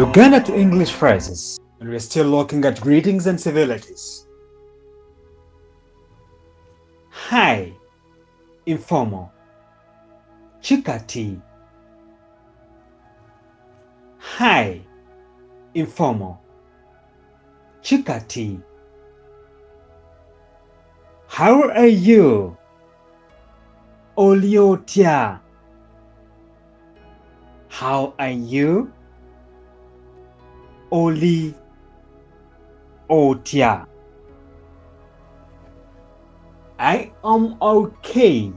Uganda to English phrases, and we're still looking at greetings and civilities. Hi, informal. Chikati. Hi, informal. Chikati. How are you? Oliotia. How are you? Oli Otia. I am okay.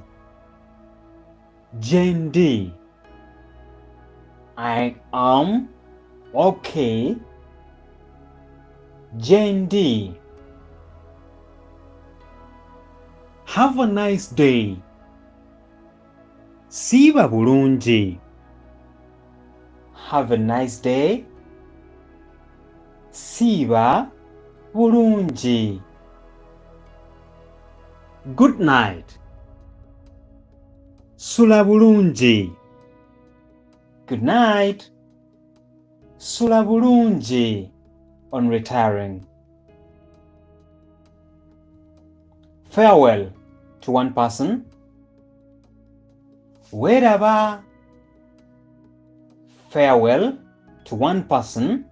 Jendi. I am okay. Jendi. Have a nice day. Siba bulungi. Have a nice day. Siba bulungi. Good night. Sula bulungi. Good night. Sula bulungi. On retiring. Farewell to one person. Weraba. Farewell to one person.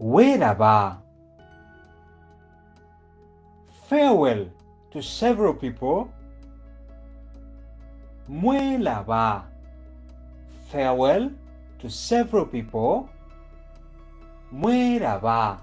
Weraba. Farewell to several people. Mwelaba. Farewell to several people. Mwelaba.